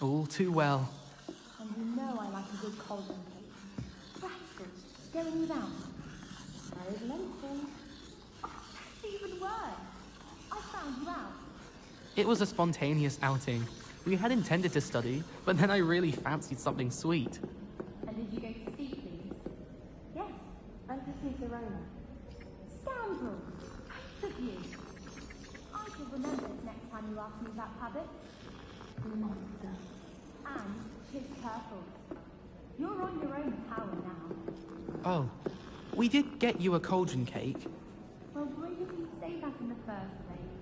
All too well. And you know I like a good cauldron cake. Rascals, going without. Very lonesome. Oh, that's even worse. I found you out. It was a spontaneous outing. We had intended to study, but then I really fancied something sweet. And did you go to see, please? Yes, and to see Serona. Scoundrel! Hate of you! I shall remember it next time you ask me about habit. Monster. And tis careful. You're on your own power now. Oh, we did get you a cauldron cake. Well, why did you say that in the first place?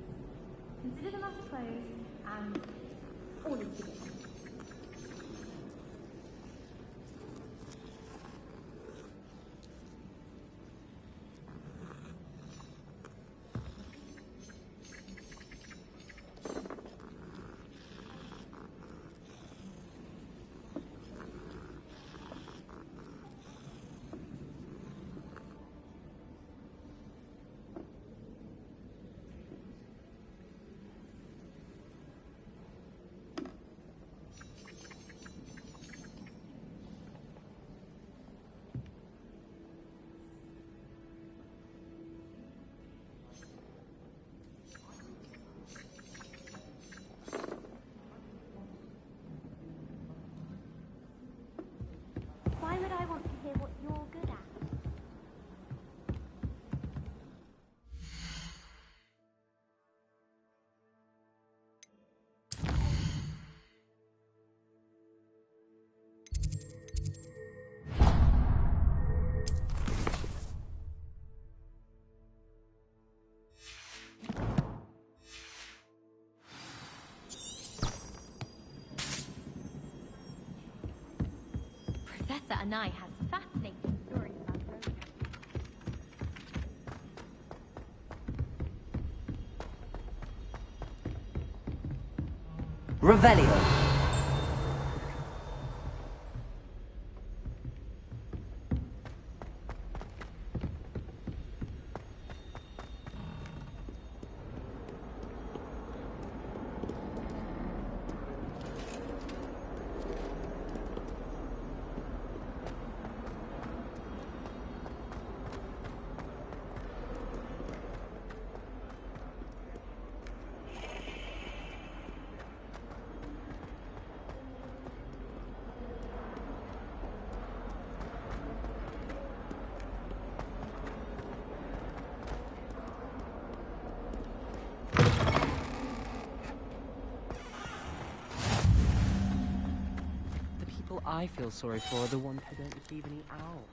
Consider them as clothes and all is forgiven. Why would I want to hear what you're good at? Professor Anai has fascinating stories about Rome. Revelio. I feel sorry for are the ones who don't receive any owl.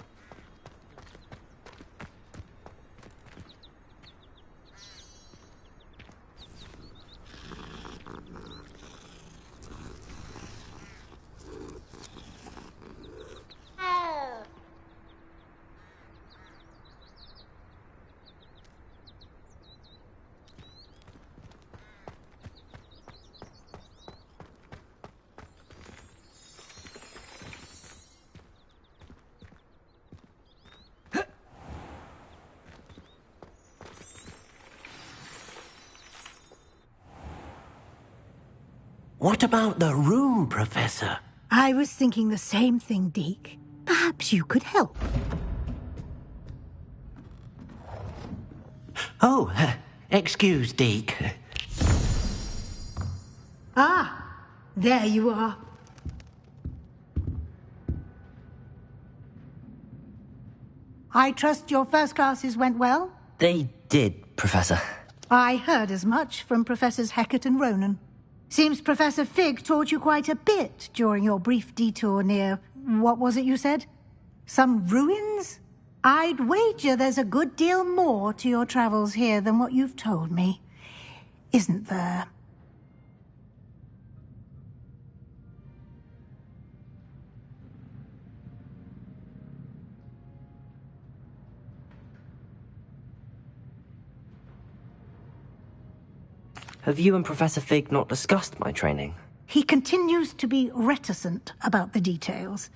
What about the room, Professor? I was thinking the same thing, Deke. Perhaps you could help. Oh, excuse, Deke. Ah, there you are. I trust your first classes went well? They did, Professor. I heard as much from Professors Hecat and Ronan. Seems Professor Fig taught you quite a bit during your brief detour near... what was it you said? Some ruins? I'd wager there's a good deal more to your travels here than what you've told me. Isn't there? Have you and Professor Fig not discussed my training? He continues to be reticent about the details,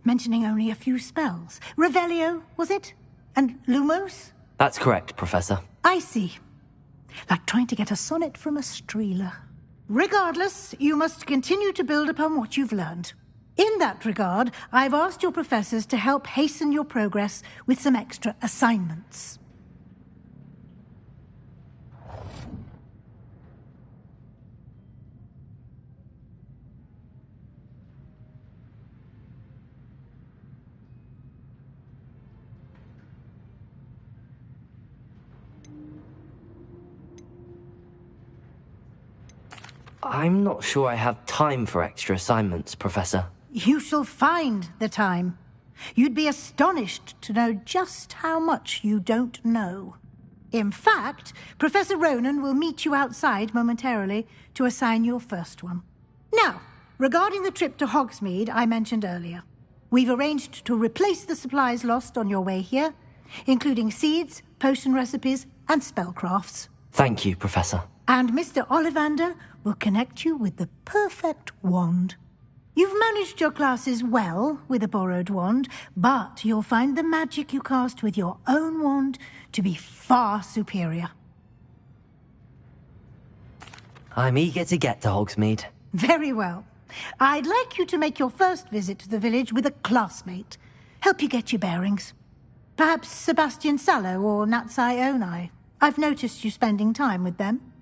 mentioning only a few spells. Revelio, was it? And Lumos? That's correct, Professor. I see. Like trying to get a sonnet from a streeler. Regardless, you must continue to build upon what you've learned. In that regard, I've asked your professors to help hasten your progress with some extra assignments. I'm not sure I have time for extra assignments, Professor. You shall find the time. You'd be astonished to know just how much you don't know. In fact, Professor Ronan will meet you outside momentarily to assign your first one. Now, regarding the trip to Hogsmeade I mentioned earlier, we've arranged to replace the supplies lost on your way here, including seeds, potion recipes, and spellcrafts. Thank you, Professor. And Mr. Ollivander will connect you with the perfect wand. You've managed your classes well with a borrowed wand, but you'll find the magic you cast with your own wand to be far superior. I'm eager to get to Hogsmeade. Very well. I'd like you to make your first visit to the village with a classmate. Help you get your bearings. Perhaps Sebastian Sallow or Natsai Onai. I've noticed you spending time with them.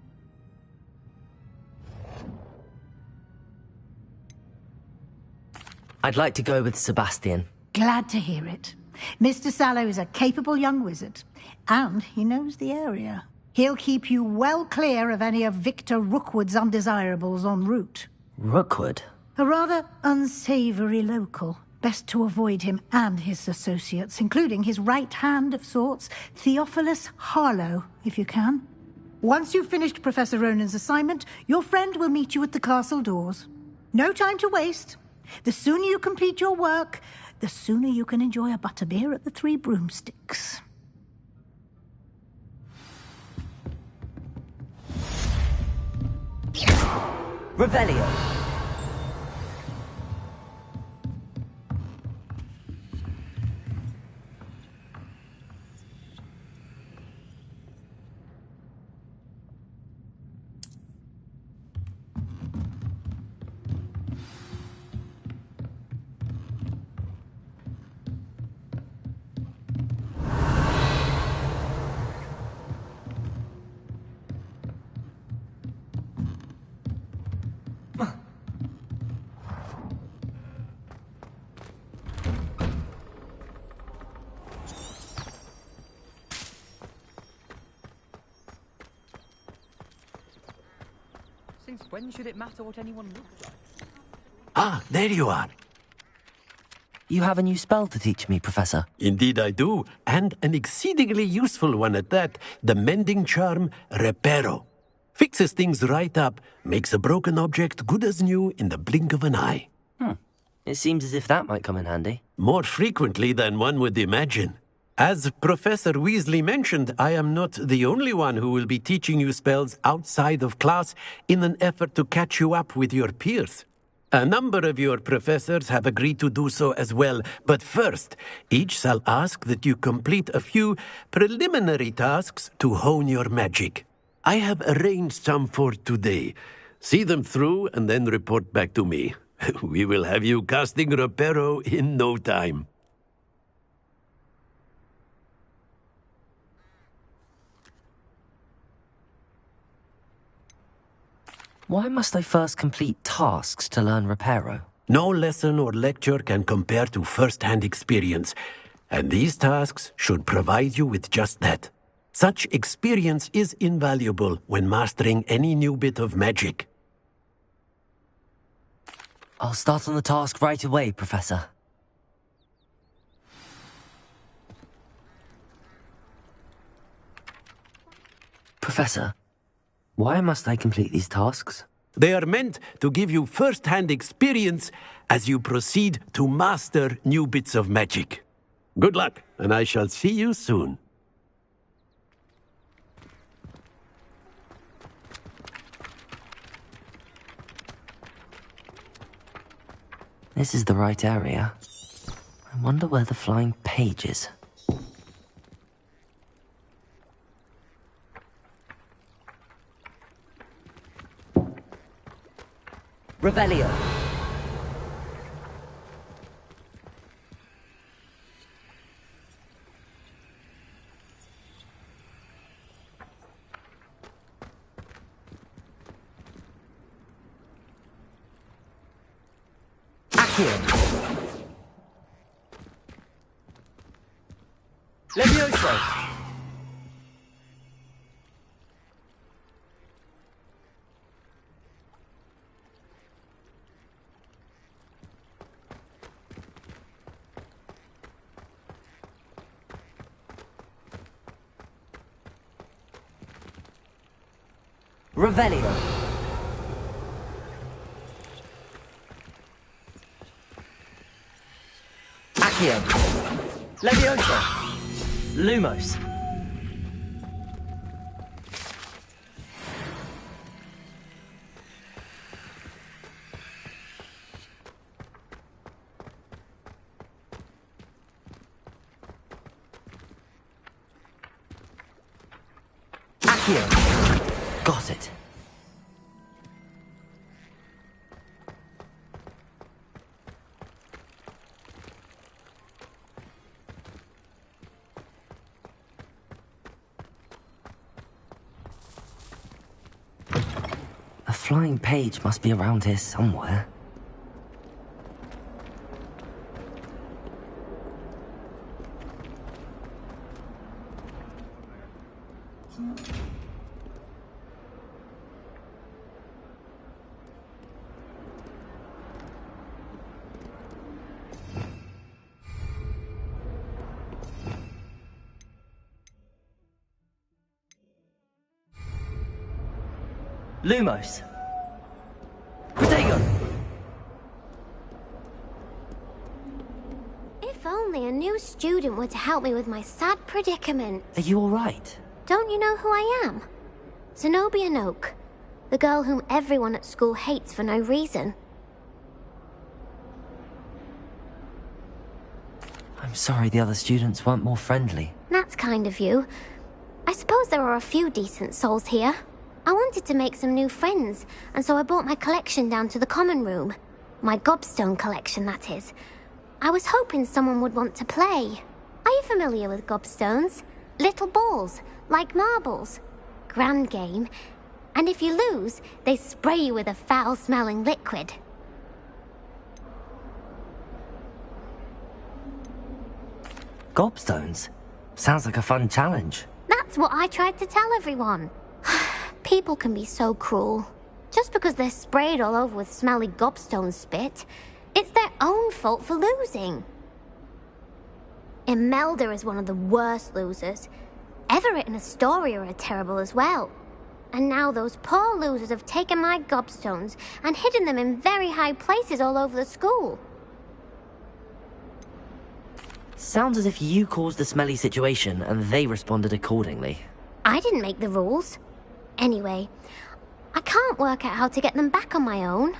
I'd like to go with Sebastian. Glad to hear it. Mr. Sallow is a capable young wizard, and he knows the area. He'll keep you well clear of any of Victor Rookwood's undesirables en route. Rookwood? A rather unsavory local. Best to avoid him and his associates, including his right hand of sorts, Theophilus Harlow, if you can. Once you've finished Professor Ronan's assignment, your friend will meet you at the castle doors. No time to waste. The sooner you complete your work, the sooner you can enjoy a butterbeer at the Three Broomsticks. Revelio. Since when should it matter what anyone looks like? Ah, there you are. You have a new spell to teach me, Professor. Indeed I do, and an exceedingly useful one at that. The mending charm, Reparo. Fixes things right up, makes a broken object good as new in the blink of an eye. It seems as if that might come in handy. More frequently than one would imagine. As Professor Weasley mentioned, I am not the only one who will be teaching you spells outside of class in an effort to catch you up with your peers. A number of your professors have agreed to do so as well, but first, each shall ask that you complete a few preliminary tasks to hone your magic. I have arranged some for today. See them through and then report back to me. We will have you casting Reparo in no time. Why must I first complete tasks to learn Reparo? No lesson or lecture can compare to first-hand experience, and these tasks should provide you with just that. Such experience is invaluable when mastering any new bit of magic. I'll start on the task right away, Professor. Professor, why must I complete these tasks? They are meant to give you first-hand experience as you proceed to master new bits of magic. Good luck, and I shall see you soon. This is the right area. I wonder where the flying page is. Revelio. Accio. Levioso. Revelio. Accio. Levioso. Lumos. Accio. Got it. A flying page must be around here somewhere. Lumos. Protego! If only a new student were to help me with my sad predicament. Are you alright? Don't you know who I am? Zenobia Noak, the girl whom everyone at school hates for no reason. I'm sorry the other students weren't more friendly. That's kind of you. I suppose there are a few decent souls here. I wanted to make some new friends, and so I brought my collection down to the common room. My gobstone collection, that is. I was hoping someone would want to play. Are you familiar with gobstones? Little balls, like marbles. Grand game. And if you lose, they spray you with a foul-smelling liquid. Gobstones? Sounds like a fun challenge. That's what I tried to tell everyone. People can be so cruel. Just because they're sprayed all over with smelly gobstone spit, it's their own fault for losing. Imelda is one of the worst losers. Everett and Astoria are terrible as well. And now those poor losers have taken my gobstones and hidden them in very high places all over the school. Sounds as if you caused the smelly situation and they responded accordingly. I didn't make the rules. Anyway, I can't work out how to get them back on my own.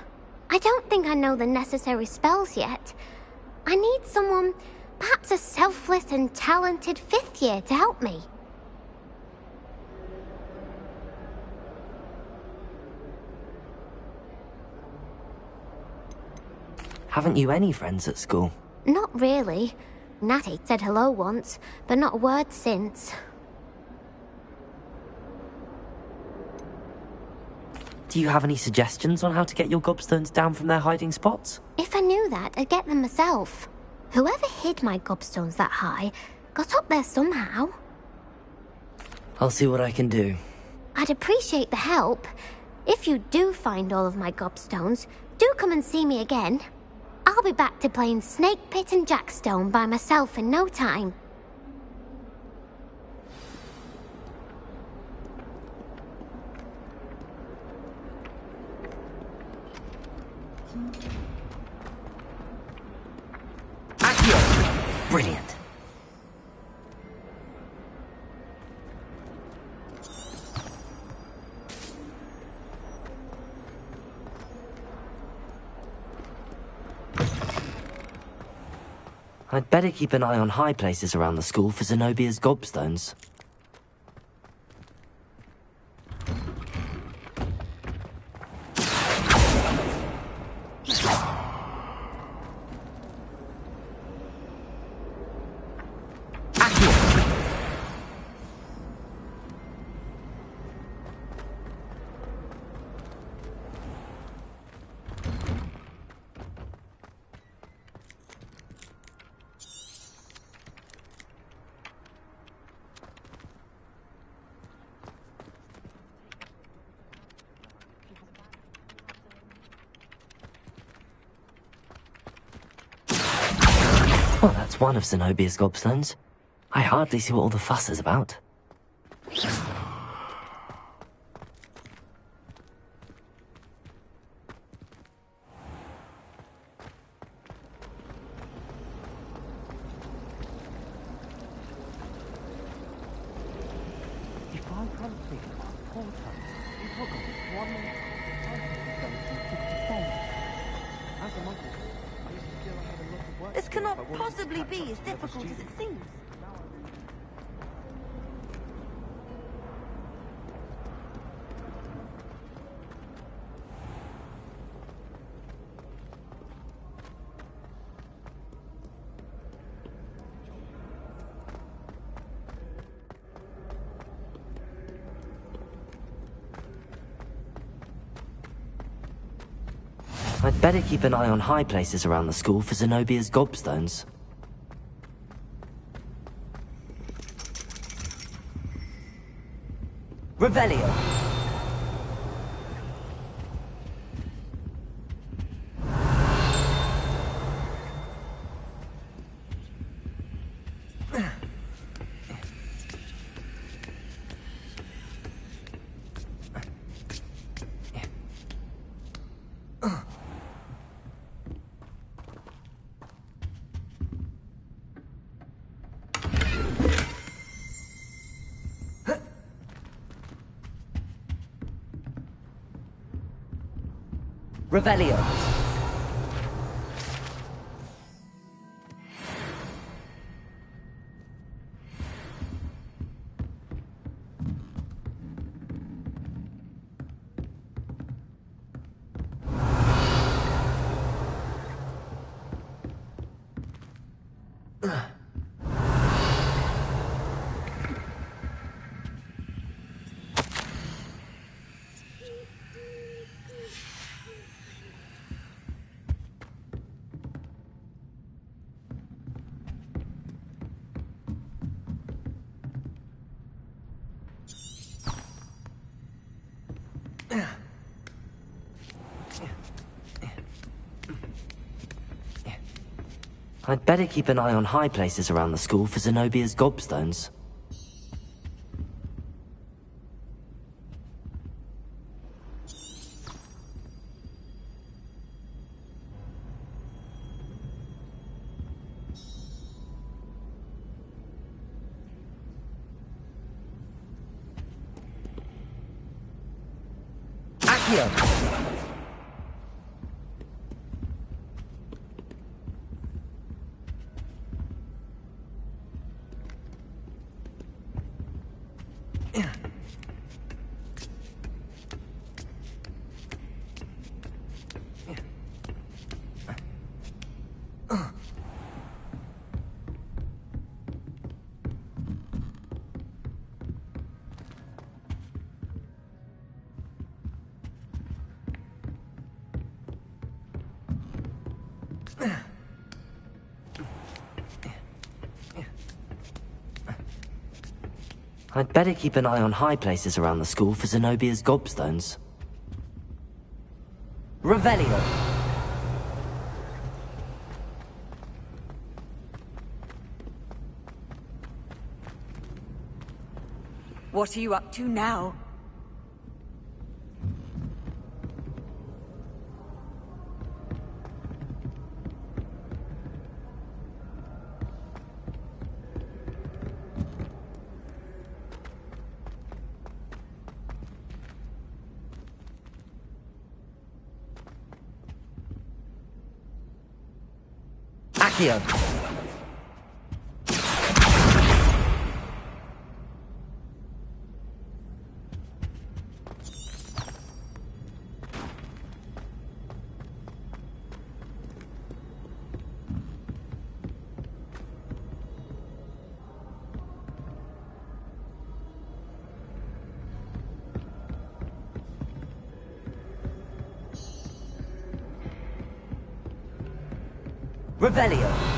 I don't think I know the necessary spells yet. I need someone, perhaps a selfless and talented fifth year to help me. Haven't you any friends at school? Not really. Natty said hello once, but not a word since. Do you have any suggestions on how to get your gobstones down from their hiding spots? If I knew that, I'd get them myself. Whoever hid my gobstones that high got up there somehow. I'll see what I can do. I'd appreciate the help. If you do find all of my gobstones, do come and see me again. I'll be back to playing Snake Pit and Jackstone by myself in no time. Accio! Brilliant. I'd better keep an eye on high places around the school for Zenobia's gobstones. That's one of Zenobia's gobstones. I hardly see what all the fuss is about. If I can't think about Porter, in Hogwarts, one more time, I think he's going to be 54. As a monkey, I used to feel I had a lot of work This to do cannot if I wanted to possibly catch be up as with the other difficult as it students. seems. I'd better keep an eye on high places around the school for Zenobia's gobstones. Revelio! Revelio! I'd better keep an eye on high places around the school for Zenobia's gobstones. Accio! I'd better keep an eye on high places around the school for Zenobia's gobstones. Revelio! What are you up to now? Accio! Revelio!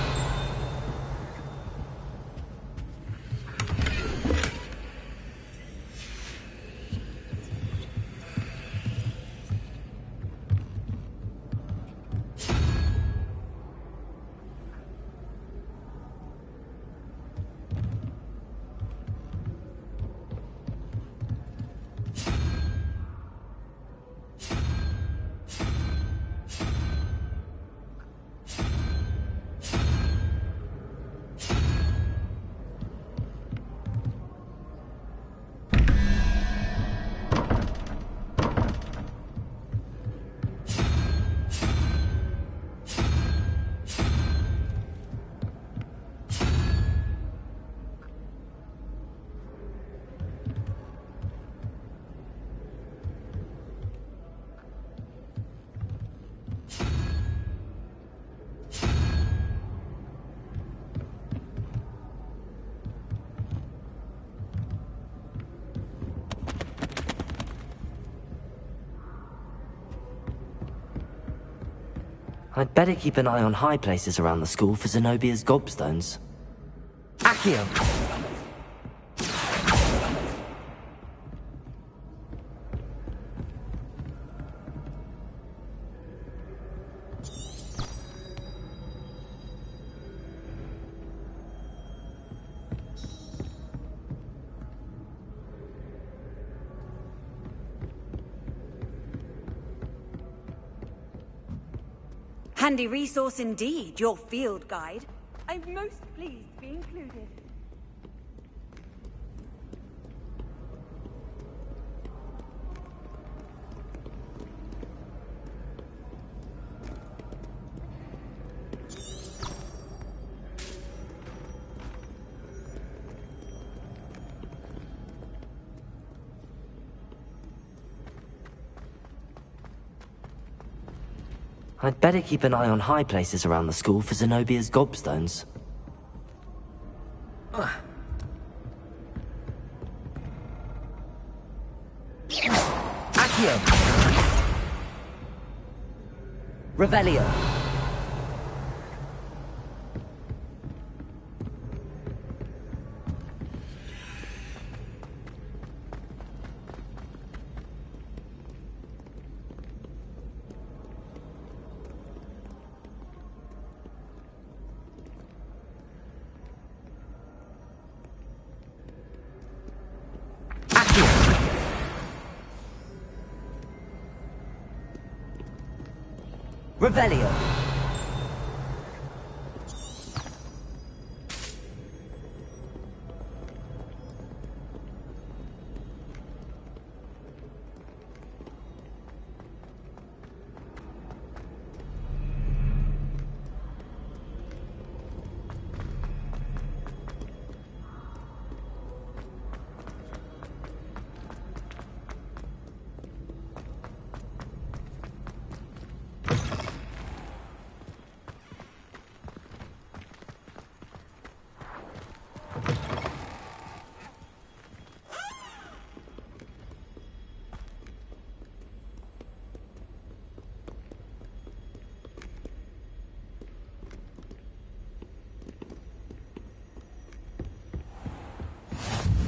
I'd better keep an eye on high places around the school for Zenobia's gobstones. Accio! Handy resource indeed, your field guide. I'm most pleased to be included. I'd better keep an eye on high places around the school for Zenobia's gobstones. Accio! Revelio! Revelio!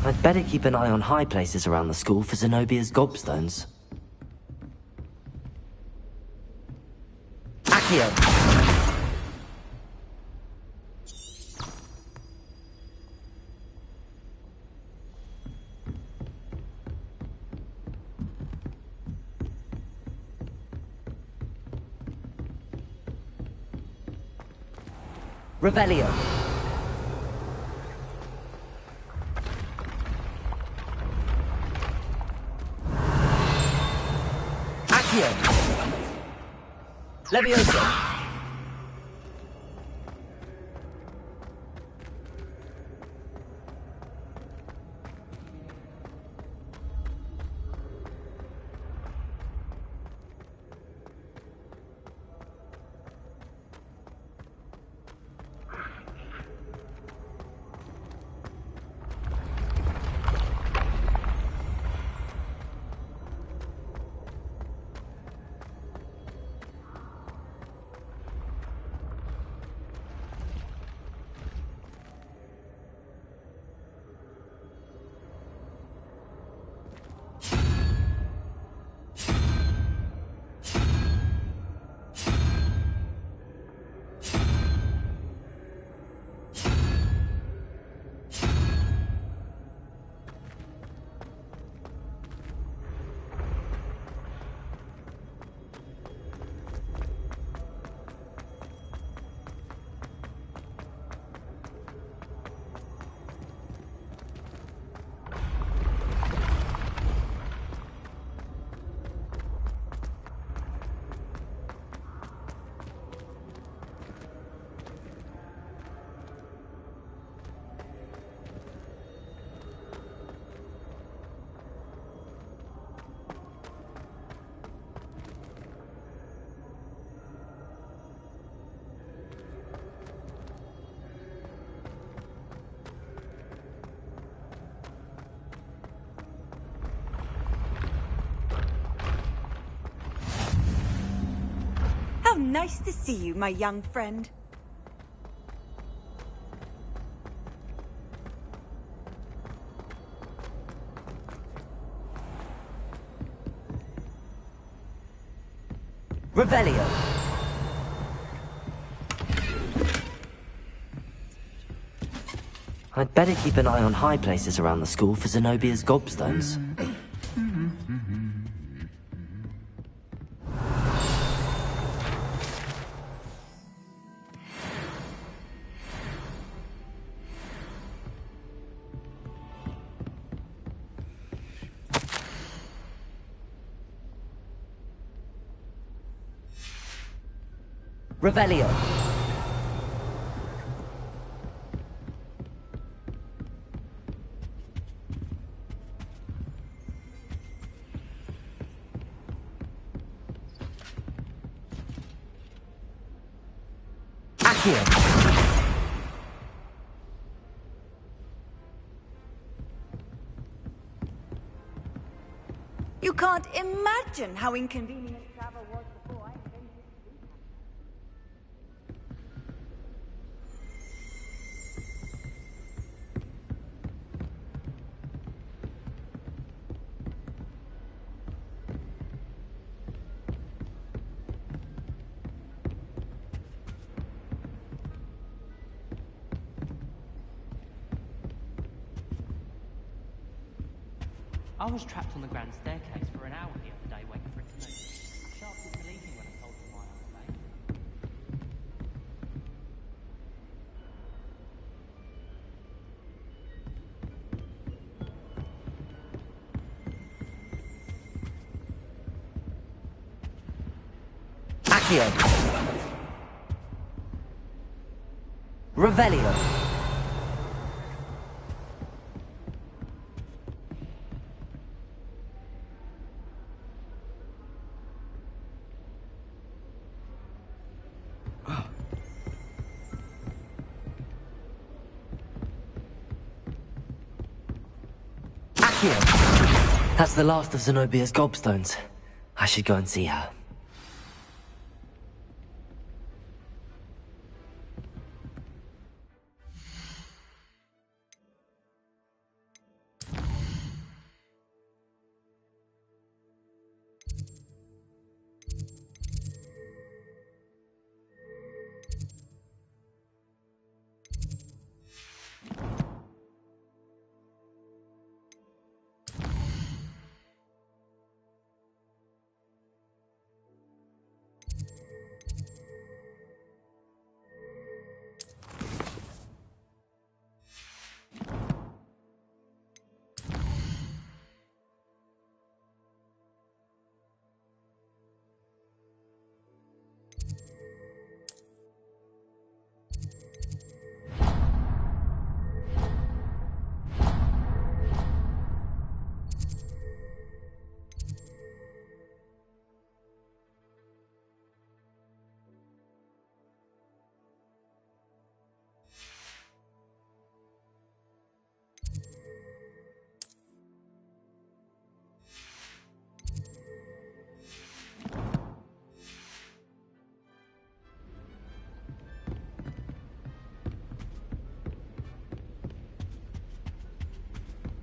I'd better keep an eye on high places around the school for Zenobia's gobstones. Accio! Revelio! Levioso! Nice to see you, my young friend. Revelio. I'd better keep an eye on high places around the school for Zenobia's gobstones. Revelio. Accio. You can't imagine how inconvenient travel was before I invented sleep. I was trapped on the grand staircase for an hour the other day waiting for it to move. Sharp was believing when I told him why I was late. Accio. Revelio. Accio. That's the last of Zenobia's gobstones. I should go and see her.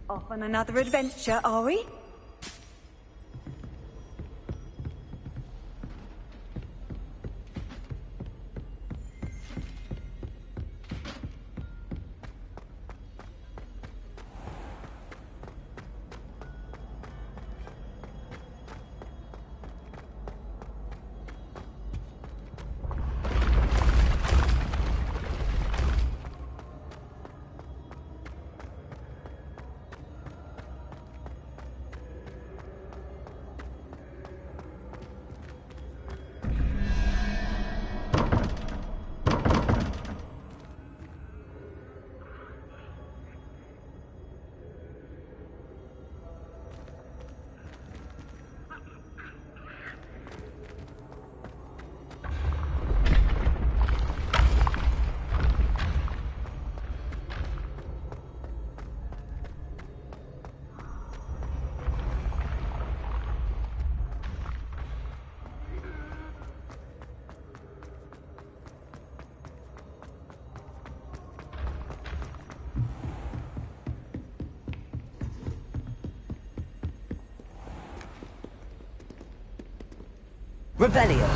Off on another adventure, are we? Revelio.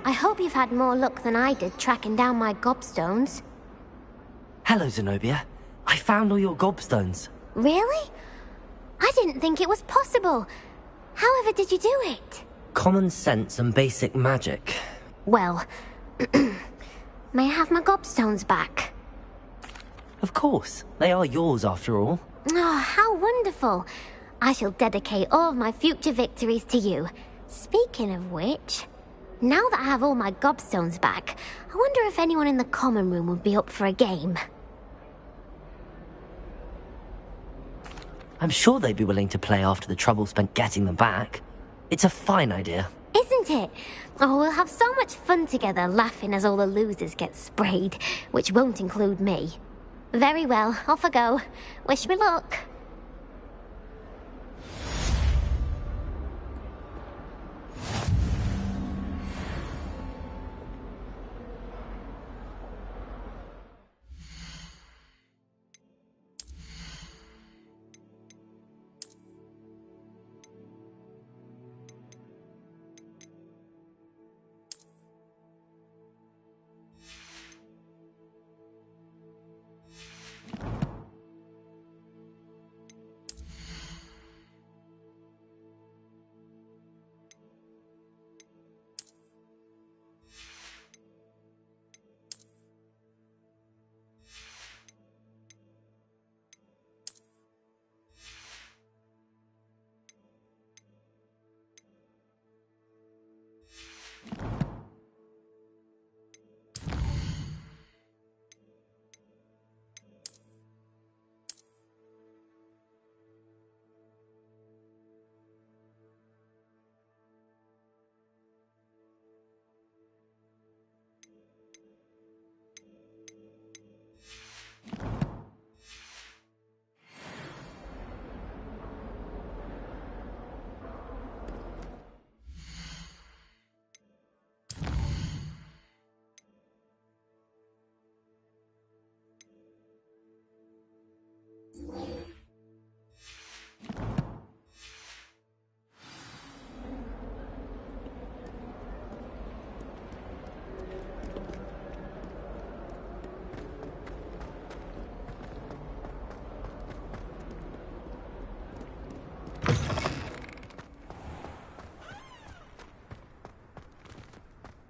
I hope you've had more luck than I did tracking down my gobstones. Hello, Zenobia. I found all your gobstones. Really? I didn't think it was possible. However did you do it? Common sense and basic magic. Well, may I have my gobstones back? Of course. They are yours, after all. Oh, how wonderful. I shall dedicate all of my future victories to you. Speaking of which, now that I have all my gobstones back, I wonder if anyone in the common room would be up for a game. I'm sure they'd be willing to play after the trouble spent getting them back. It's a fine idea. Isn't it? Oh, we'll have so much fun together laughing as all the losers get sprayed, which won't include me. Very well, off I go. Wish me luck.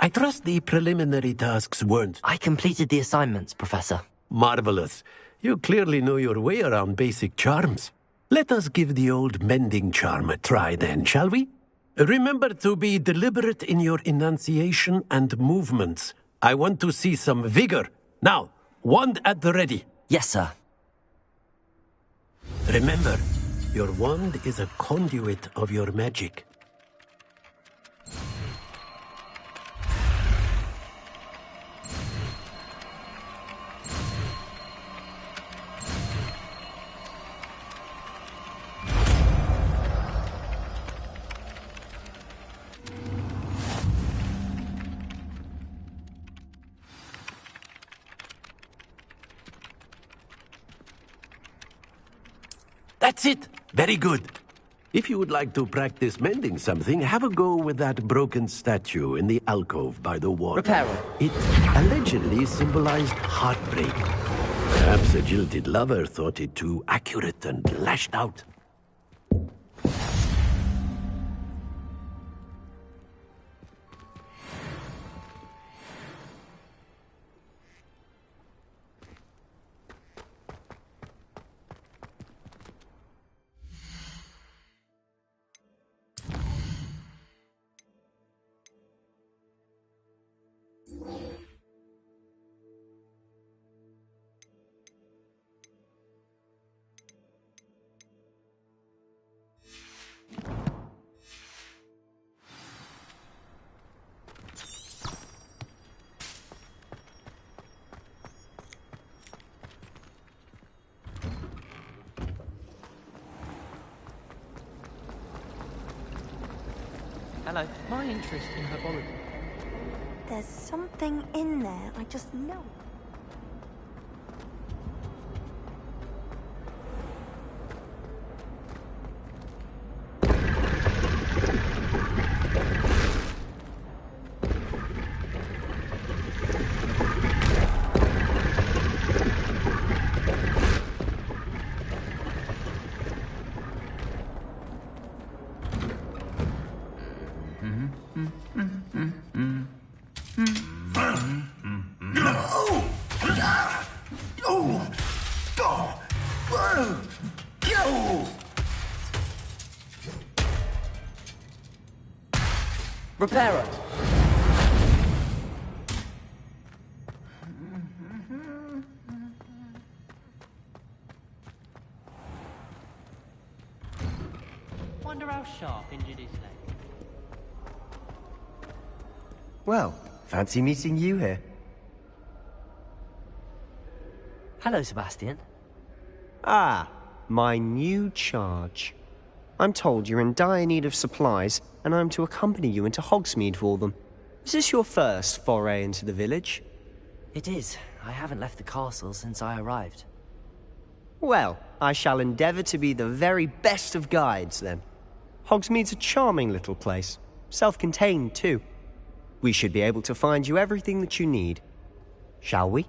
I trust the preliminary tasks weren't... I completed the assignments, Professor. Marvelous. You clearly know your way around basic charms. Let us give the old mending charm a try then, shall we? Remember to be deliberate in your enunciation and movements. I want to see some vigor. Now, wand at the ready. Yes, sir. Remember, your wand is a conduit of your magic. That's it! Very good. If you would like to practice mending something, have a go with that broken statue in the alcove by the water. Repair it. It allegedly symbolized heartbreak. Perhaps a jilted lover thought it too accurate and lashed out. Hello. My interest in herbology. There's something in there, I just know. Repairer. Wonder how sharp injured his leg. Well, fancy meeting you here. Hello, Sebastian. Ah, my new charge. I'm told you're in dire need of supplies, and I'm to accompany you into Hogsmeade for them. Is this your first foray into the village? It is. I haven't left the castle since I arrived. Well, I shall endeavour to be the very best of guides, then. Hogsmeade's a charming little place. Self-contained, too. We should be able to find you everything that you need. Shall we?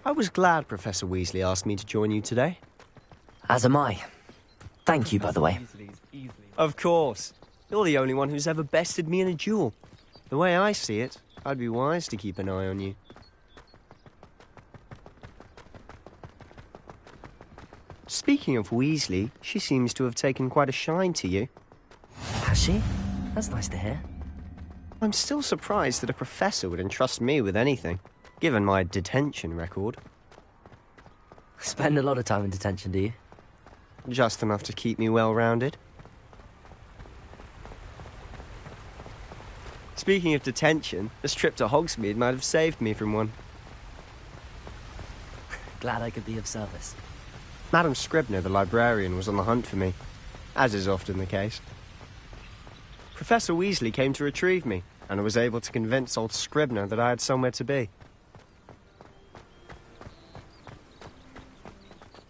I was glad Professor Weasley asked me to join you today. As am I. Thank you, by the way. Of course. You're the only one who's ever bested me in a duel. The way I see it, I'd be wise to keep an eye on you. Speaking of Weasley, she seems to have taken quite a shine to you. Has she? That's nice to hear. I'm still surprised that a professor would entrust me with anything, given my detention record. Spend a lot of time in detention, do you? Just enough to keep me well-rounded. Speaking of detention, this trip to Hogsmeade might have saved me from one. Glad I could be of service. Madam Scribner, the librarian, was on the hunt for me, as is often the case. Professor Weasley came to retrieve me, and I was able to convince old Scribner that I had somewhere to be.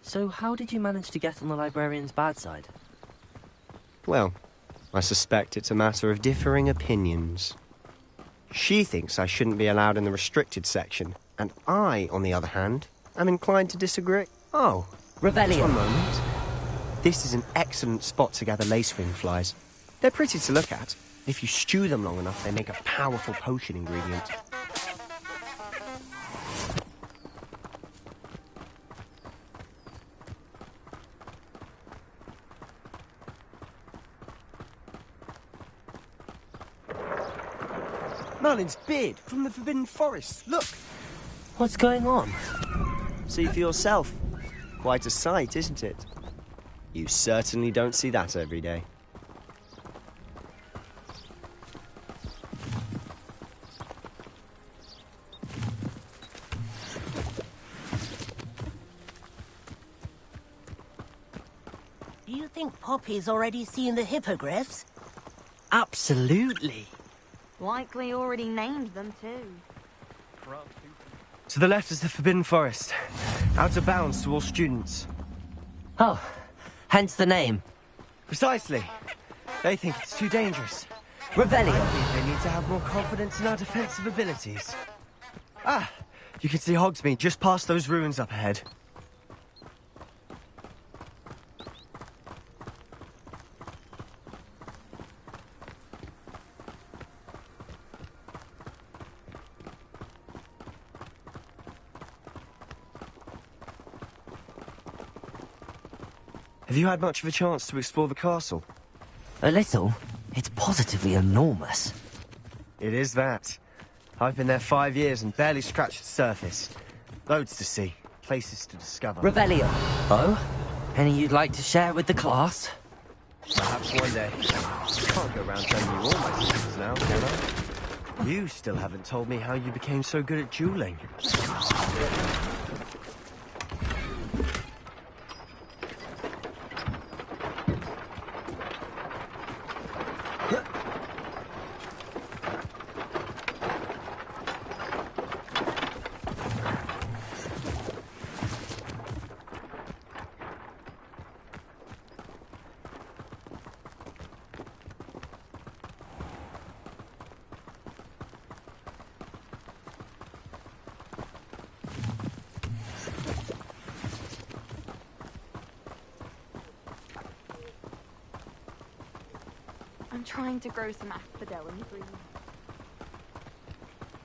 So how did you manage to get on the librarian's bad side? Well, I suspect it's a matter of differing opinions. She thinks I shouldn't be allowed in the restricted section, and I, on the other hand, am inclined to disagree. Oh, Revelio. one moment. This is an excellent spot to gather lacewing flies. They're pretty to look at. If you stew them long enough, they make a powerful potion ingredient. Merlin's beard from the Forbidden Forest. Look! What's going on? See for yourself. Quite a sight, isn't it? You certainly don't see that every day. think Poppy's already seen the hippogriffs? Absolutely. Likely already named them too. To the left is the Forbidden Forest. Out of bounds to all students. Oh, hence the name. Precisely. They think it's too dangerous. Revelio. I think they need to have more confidence in our defensive abilities. Ah, you can see Hogsmeade just past those ruins up ahead. Have you had much of a chance to explore the castle? A little. It's positively enormous. It is that. I've been there 5 years and barely scratched the surface. Loads to see, places to discover. Revelio. Oh? Any you'd like to share with the class? Perhaps one day. Can't go around telling you all my secrets now, can I? You still haven't told me how you became so good at dueling. I'm trying to grow some asphodel in green.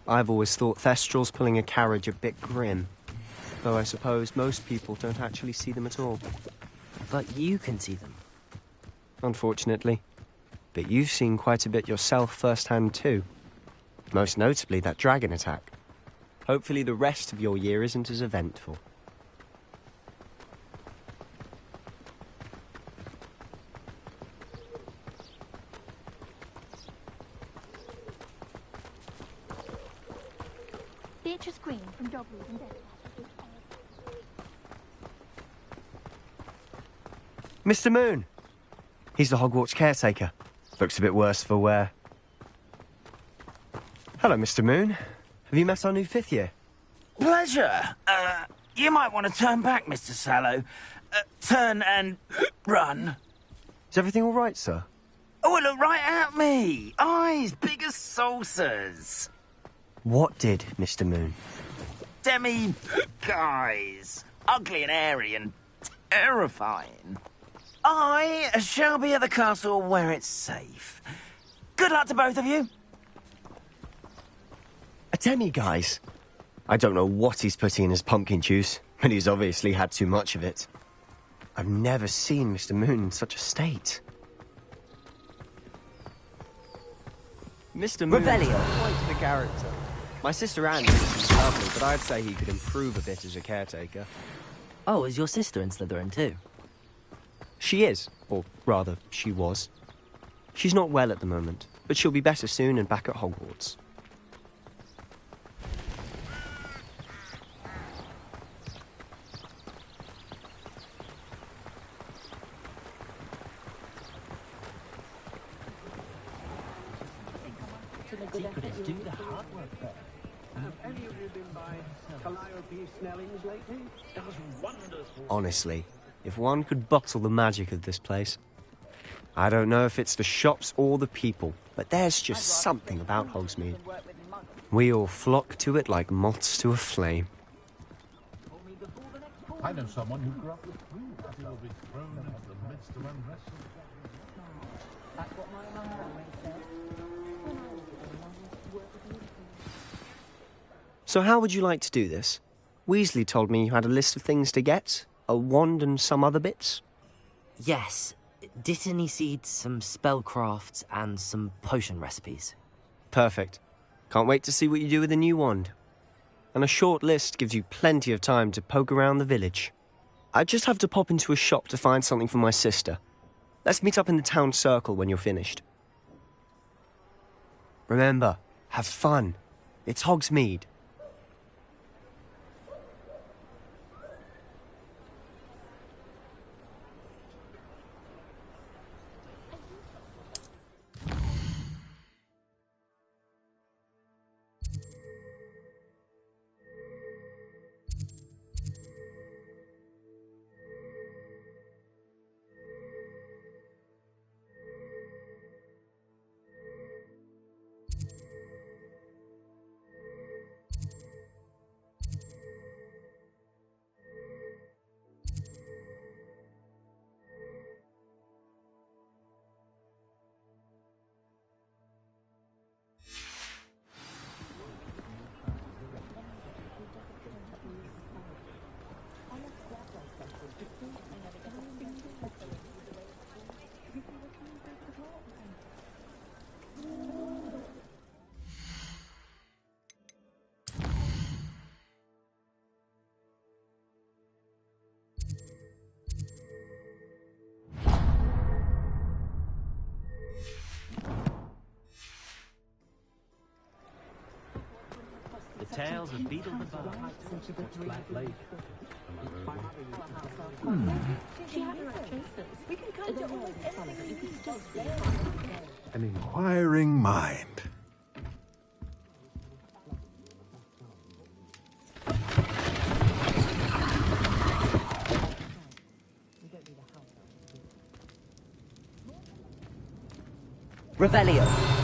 I've always thought Thestrals pulling a carriage a bit grim. Though I suppose most people don't actually see them at all. But you can see them. Unfortunately. But you've seen quite a bit yourself firsthand too. Most notably that dragon attack. Hopefully the rest of your year isn't as eventful. Beatrice Green from Dogwood and Death. Mr. Moon! He's the Hogwarts caretaker. Looks a bit worse for wear. Hello, Mr. Moon. Have you met our new 5th year? Pleasure. You might want to turn back, Mr. Sallow. Turn and run. Is everything all right, sir? Oh, look right at me. Eyes big as saucers. What did, Mr. Moon? Guys. Ugly and airy and terrifying. I shall be at the castle where it's safe. Good luck to both of you. A demi-guise? I don't know what he's putting in his pumpkin juice, but he's obviously had too much of it. I've never seen Mr. Moon in such a state. Mr. Moon is quite the character. My sister Anne is lovely, but I'd say he could improve a bit as a caretaker. Oh, is your sister in Slytherin too? She is, or rather, she was. She's not well at the moment, but she'll be better soon and back at Hogwarts. Honestly, if one could bottle the magic of this place. I don't know if it's the shops or the people, but there's just something about Hogsmeade. We all flock to it like moths to a flame. I know someone who grew up with food that will be thrown into the midst of unrest. That's what my mum always said. So how would you like to do this? Weasley told me you had a list of things to get. A wand and some other bits? Yes. Dittany seeds, some spellcrafts, and some potion recipes. Perfect. Can't wait to see what you do with the new wand. And a short list gives you plenty of time to poke around the village. I just have to pop into a shop to find something for my sister. Let's meet up in the town circle when you're finished. Remember, have fun. It's Hogsmeade. Tales of Beetle the Bard. Black Lake. She had her own choices. We can come to almost anything, but you can still stay. An inquiring mind. Revelio.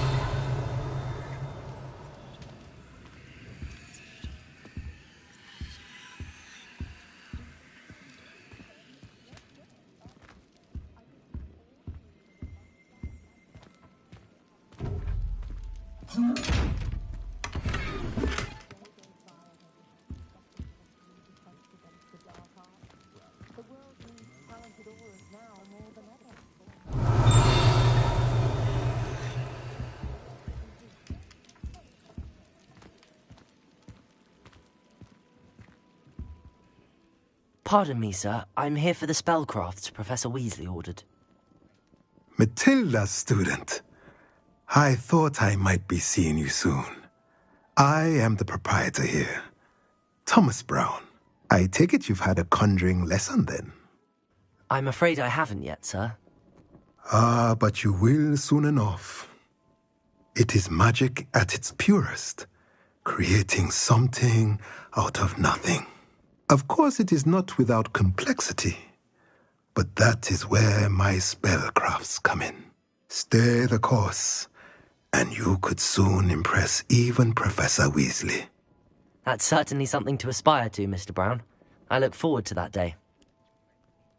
Pardon me, sir. I'm here for the spellcrafts Professor Weasley ordered. Matilda, student. I thought I might be seeing you soon. I am the proprietor here, Thomas Brown. I take it you've had a conjuring lesson then? I'm afraid I haven't yet, sir. Ah, but you will soon enough. It is magic at its purest, creating something out of nothing. Of course, it is not without complexity, but that is where my spellcrafts come in. Stay the course, and you could soon impress even Professor Weasley. That's certainly something to aspire to, Mr. Brown. I look forward to that day.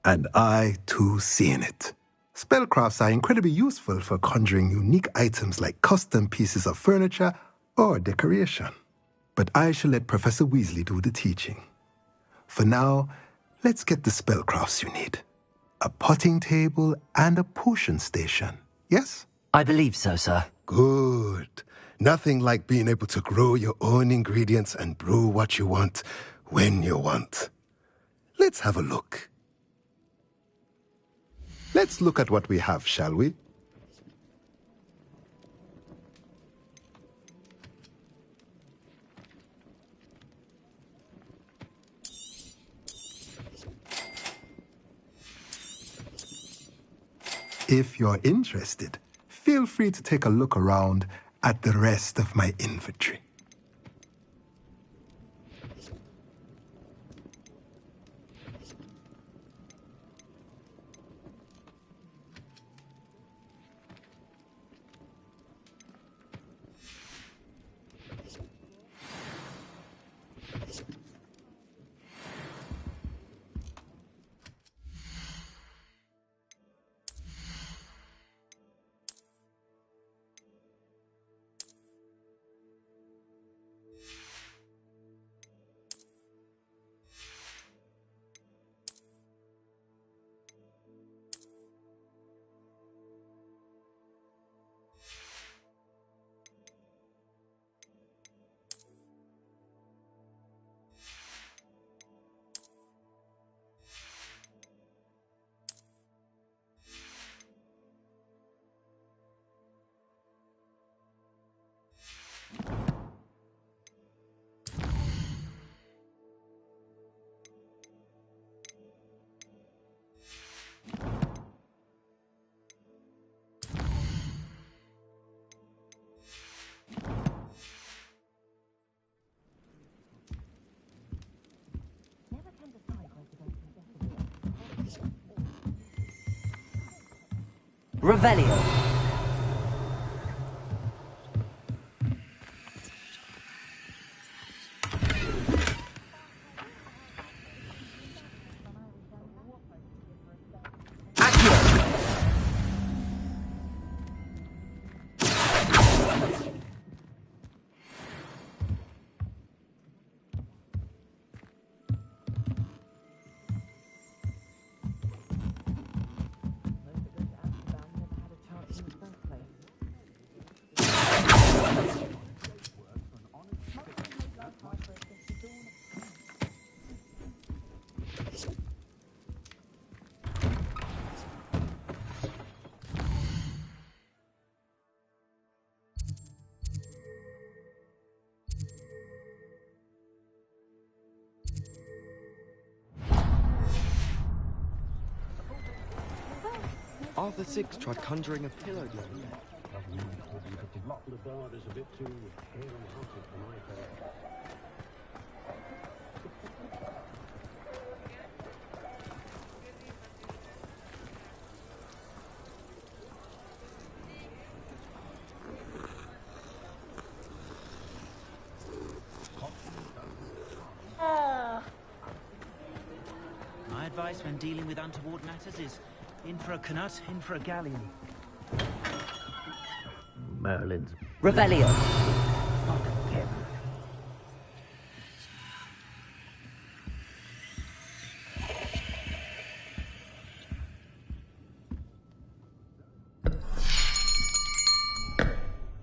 And I, too, seeing it. Spellcrafts are incredibly useful for conjuring unique items like custom pieces of furniture or decoration. But I shall let Professor Weasley do the teaching. For now, let's get the spellcrafts you need. A potting table and a potion station, yes? I believe so, sir. Good. Nothing like being able to grow your own ingredients and brew what you want when you want. Let's have a look. Let's look at what we have, shall we? If you're interested, feel free to take a look around at the rest of my inventory. Revelio. Arthur VI tried conjuring a pillow the other day. The board is a bit too hale-hearted for my taste. My advice when dealing with untoward matters is in for a canut, in for a galleon. Merlin's Revelio.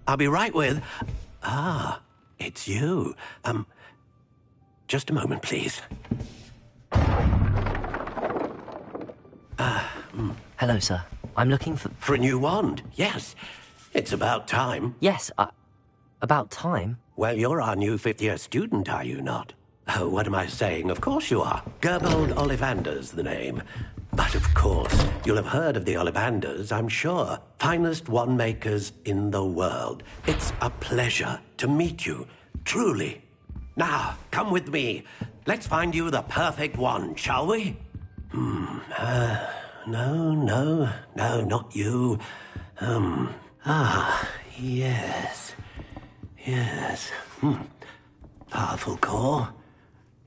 I'll be right with... Ah, it's you. Just a moment, please. Hello, sir. I'm looking for... For a new wand, yes. It's about time. Yes, about time? Well, you're our new fifth-year student, are you not? Oh, what am I saying? Of course you are. Gerbold Ollivander's the name. But of course, you'll have heard of the Ollivanders, I'm sure. Finest wand makers in the world. It's a pleasure to meet you, truly. Now, come with me. Let's find you the perfect wand, shall we? No, not you. Yes. Powerful core.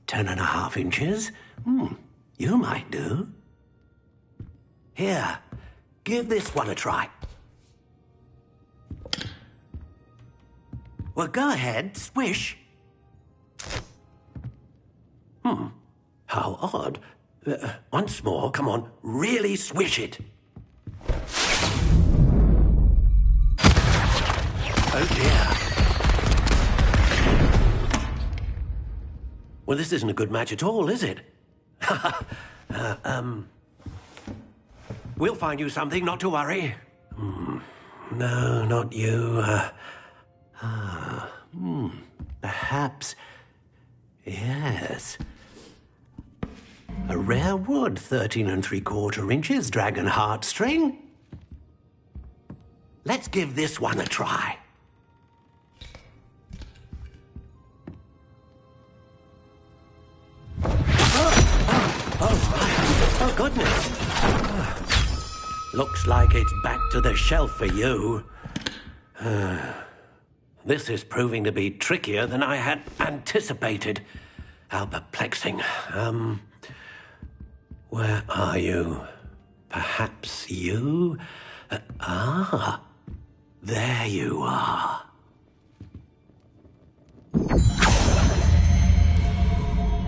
10.5 inches. You might do. Here, give this one a try. Well, go ahead, swish. How odd. Once more, come on, really swish it. Oh dear. Well, this isn't a good match at all, is it? We'll find you something, not to worry. No, not you. Perhaps. Yes. A rare wood, 13 3/4 inches, dragon heartstring. Let's give this one a try. Oh, goodness. Looks like it's back to the shelf for you. This is proving to be trickier than I had anticipated. How perplexing. Where are you? Perhaps you? There you are.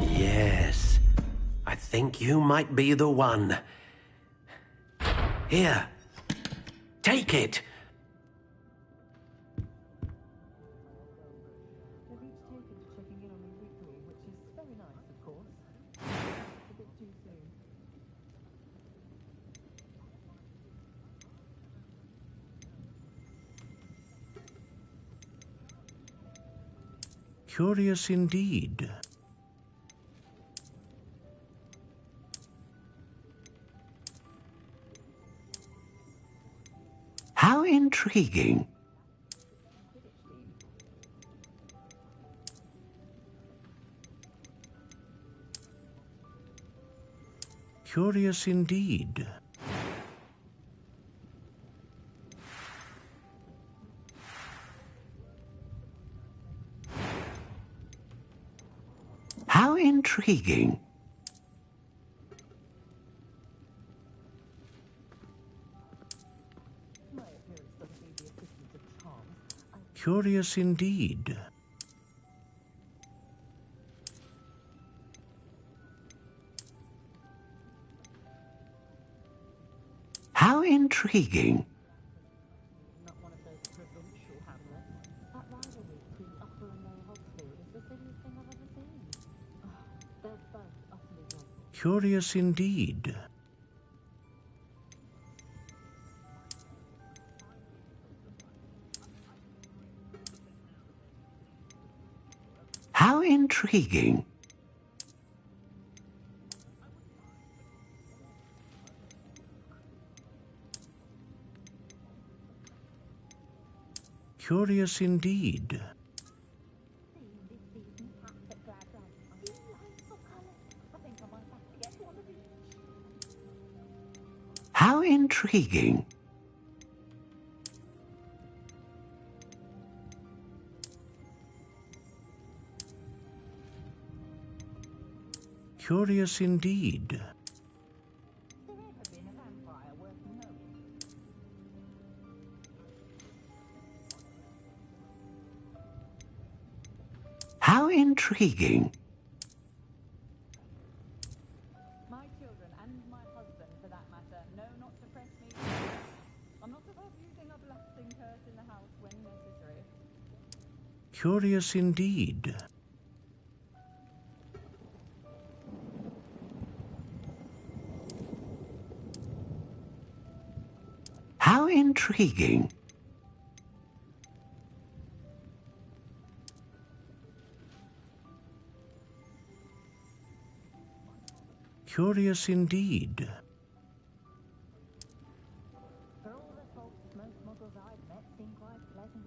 Yes, I think you might be the one. Here, take it. They've each taken to checking in on me weekly, which is very nice, of course. It's a bit too soon. Curious indeed. How intriguing. Curious indeed. How intriguing. My appearance doesn't need the assistance of charms. Curious indeed. How intriguing. Not one of those provincial hamlets. That rivalry between Upper and Lower Hogsfield is the silliest thing I've ever seen. They're both utterly wrong. Curious indeed. How intriguing. Curious indeed. How intriguing. Curious indeed. How intriguing. My children and my husband, for that matter, know not to press me. I'm not above using a blasting curse in the house when necessary. Curious indeed. How intriguing. Curious indeed. For all the faults most muggles I've met seem quite pleasant,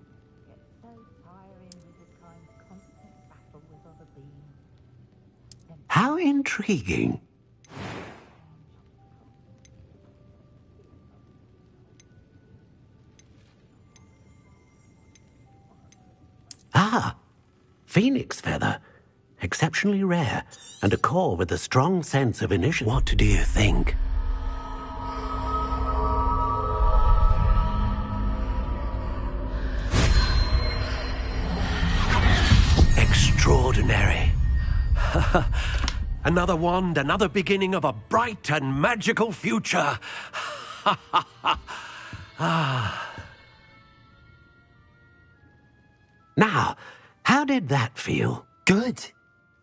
yet so tiring with this kind of constant battle with other beings. How intriguing. Ah, phoenix feather. Exceptionally rare, and a core with a strong sense of initiative. What do you think? Extraordinary. Another wand, another beginning of a bright and magical future. Now, how did that feel? Good.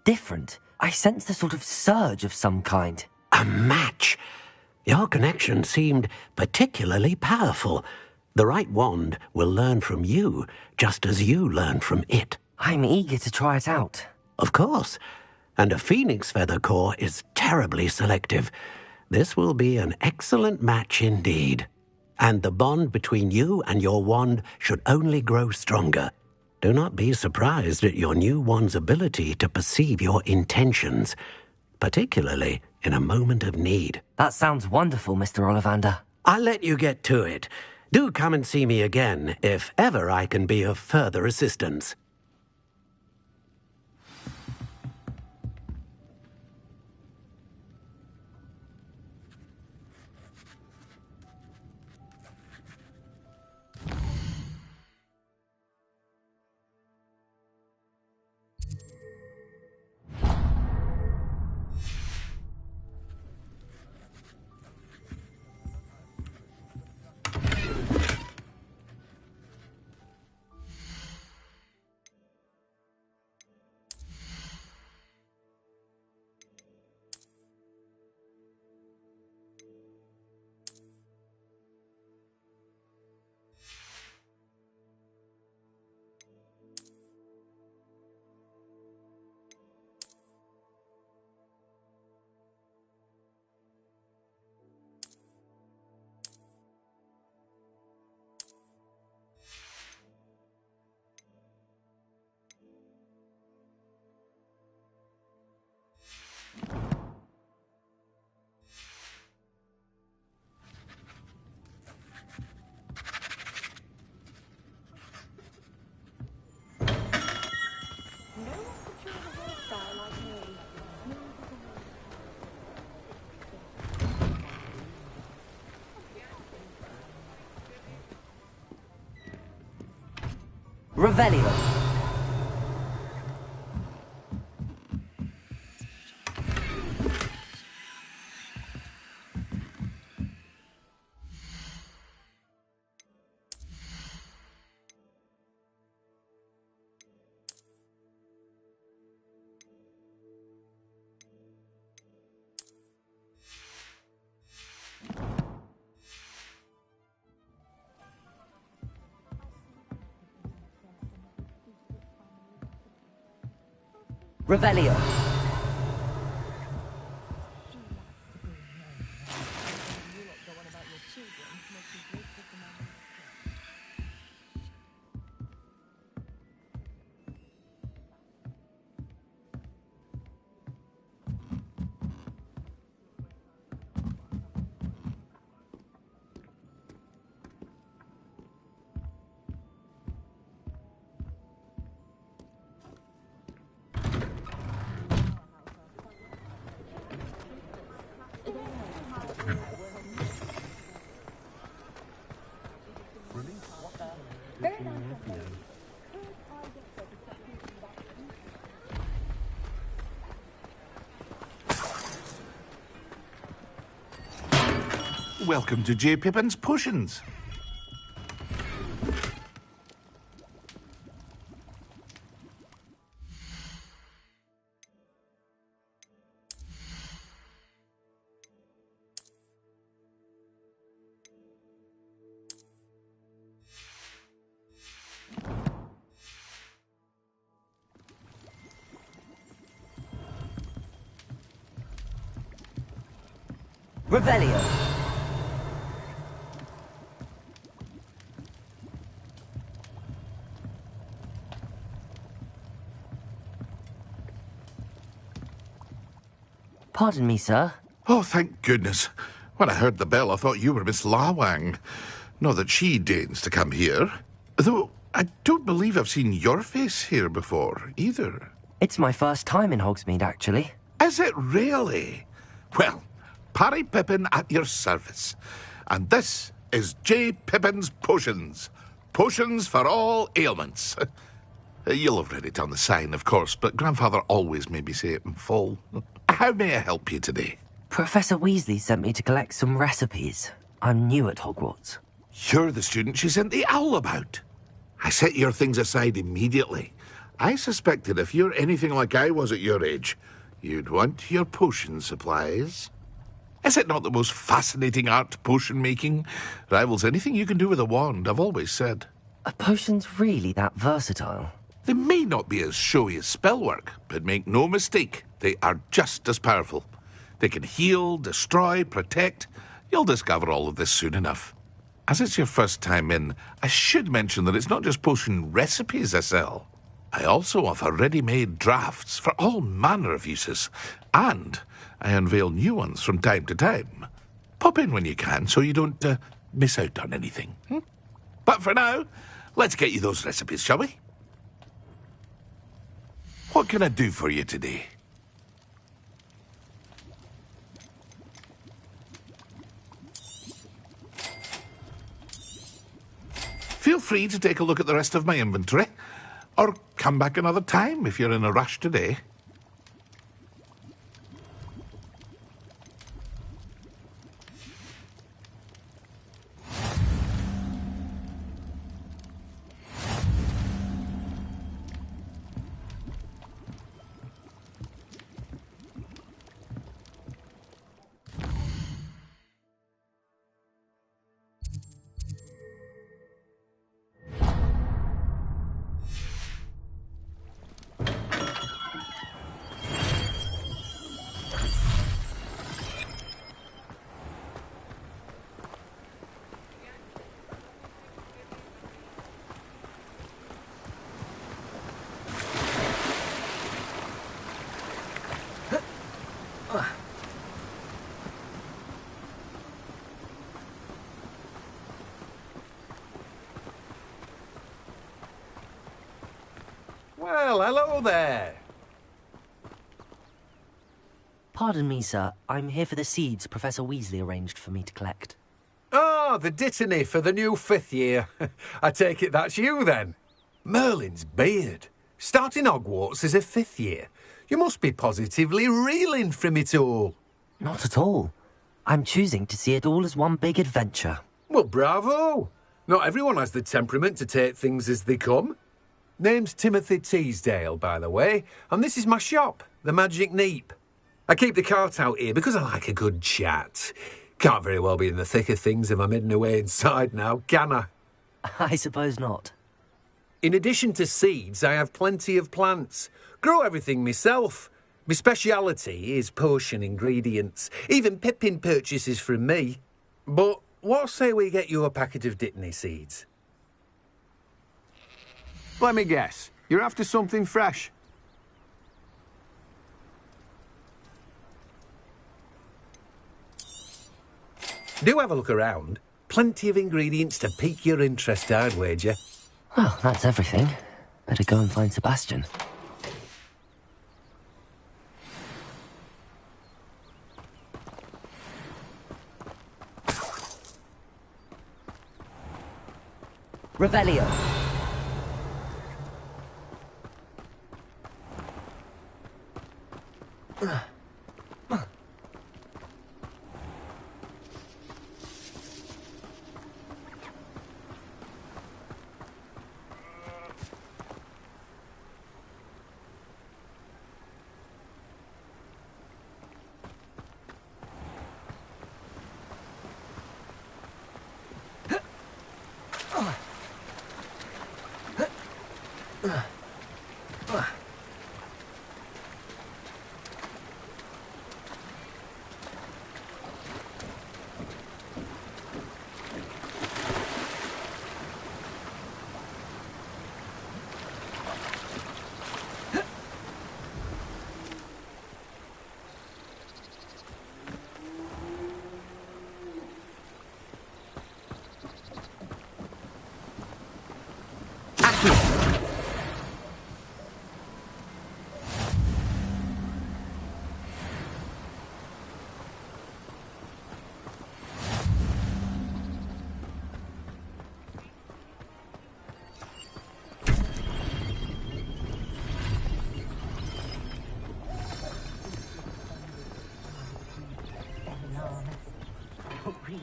Different. I sensed a sort of surge of some kind. A match. Your connection seemed particularly powerful. The right wand will learn from you, just as you learn from it. I'm eager to try it out. Of course. And a phoenix feather core is terribly selective. This will be an excellent match indeed. And the bond between you and your wand should only grow stronger. Do not be surprised at your new wand's ability to perceive your intentions, particularly in a moment of need. That sounds wonderful, Mr. Ollivander. I'll let you get to it. Do come and see me again if ever I can be of further assistance. Revelio. Revelio. Welcome to J. Pippin's Potions. Revelio. Pardon me, sir. Oh, thank goodness. When I heard the bell, I thought you were Miss Lawang. Not that she deigns to come here. Though I don't believe I've seen your face here before, either. It's my first time in Hogsmeade, actually. Is it really? Well, Parry Pippin at your service. And this is J. Pippin's Potions. Potions for all ailments. You'll have read it on the sign, of course, but Grandfather always made me say it in full. How may I help you today? Professor Weasley sent me to collect some recipes. I'm new at Hogwarts. You're the student she sent the owl about. I set your things aside immediately. I suspected if you're anything like I was at your age, you'd want your potion supplies. Is it not the most fascinating art, potion making? Rivals anything you can do with a wand, I've always said. Are potions really that versatile? They may not be as showy as spellwork, but make no mistake, they are just as powerful. They can heal, destroy, protect. You'll discover all of this soon enough. As it's your first time in, I should mention that it's not just potion recipes I sell. I also offer ready-made drafts for all manner of uses, and I unveil new ones from time to time. Pop in when you can so you don't miss out on anything. But for now, let's get you those recipes, shall we? What can I do for you today? Feel free to take a look at the rest of my inventory, or come back another time if you're in a rush today. Well, hello there. Pardon me, sir. I'm here for the seeds Professor Weasley arranged for me to collect. Oh, the dittany for the new 5th year. I take it that's you, then. Merlin's beard. Starting Hogwarts as a 5th year. You must be positively reeling from it all. Not at all. I'm choosing to see it all as one big adventure. Well, bravo. Not everyone has the temperament to take things as they come. Name's Timothy Teasdale, by the way, and this is my shop, the Magic Neep. I keep the cart out here because I like a good chat. Can't very well be in the thick of things if I'm hidden away inside now, can I? I suppose not. In addition to seeds, I have plenty of plants. Grow everything myself. My speciality is potion ingredients. Even Pippin purchases from me. But what say we get you a packet of Dittany seeds? Let me guess. You're after something fresh. Do have a look around. Plenty of ingredients to pique your interest, I'd wager. Well, that's everything. Better go and find Sebastian. Revelio.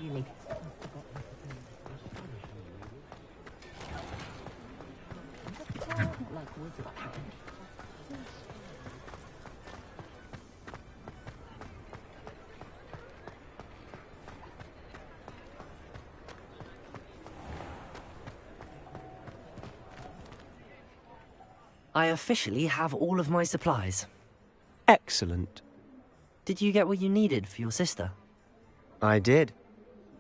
really. Like wizard. I officially have all of my supplies. Excellent. Did you get what you needed for your sister? I did.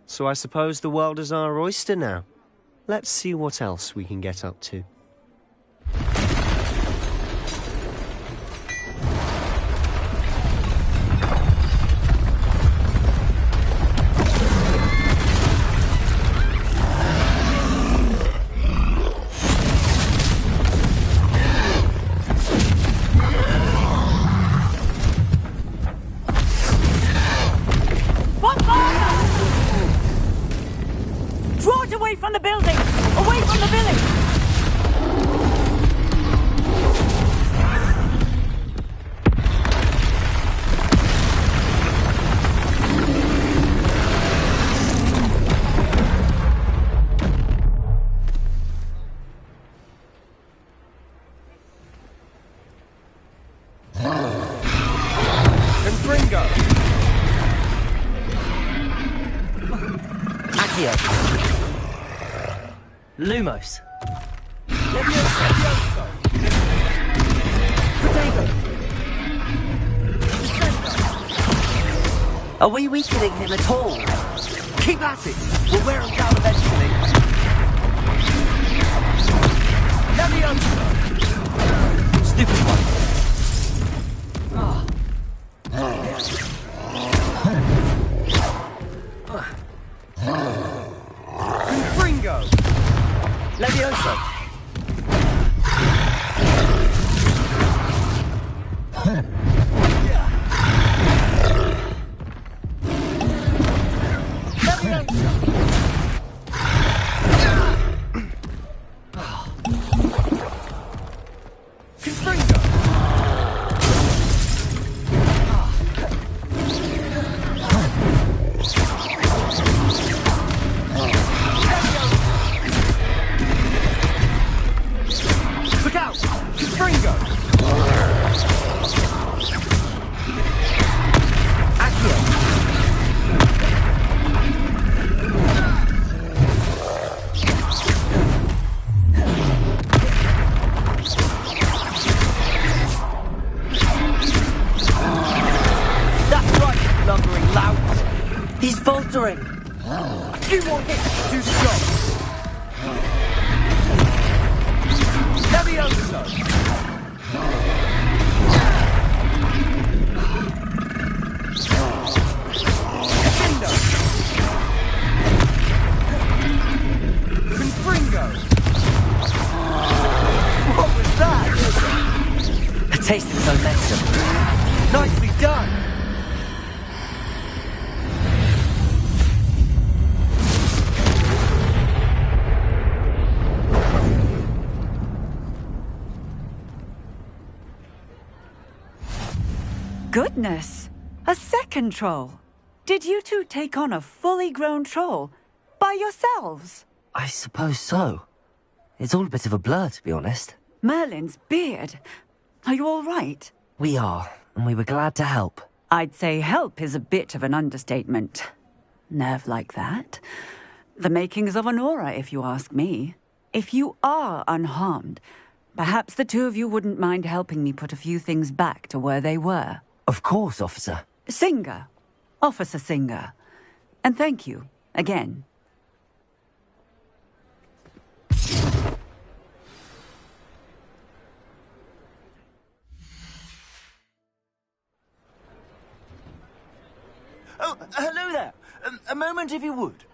So I suppose the world is our oyster now. Let's see what else we can get up to. Draw it away from the building! Away from the village! Confringo! Accio. Lumos. Are we weakening him at all? Keep at it! We'll wear him down eventually. Stupid one. Confringo! Levioso. Look out! Confringo! That's right, lumbering louts. He's faltering. A few more hits to stop. Levioso! Confringo! What was that? A taste of his own medicine. Nicely done! Goodness! A second troll! Did you two take on a fully grown troll? By yourselves? I suppose so. It's all a bit of a blur, to be honest. Merlin's beard. Are you all right? We are, and we were glad to help. I'd say help is a bit of an understatement. Nerve like that. The makings of an aura, if you ask me. If you are unharmed, perhaps the two of you wouldn't mind helping me put a few things back to where they were. Of course, officer. Singer. Officer Singer. And thank you, again. Oh, hello there. A moment if you would.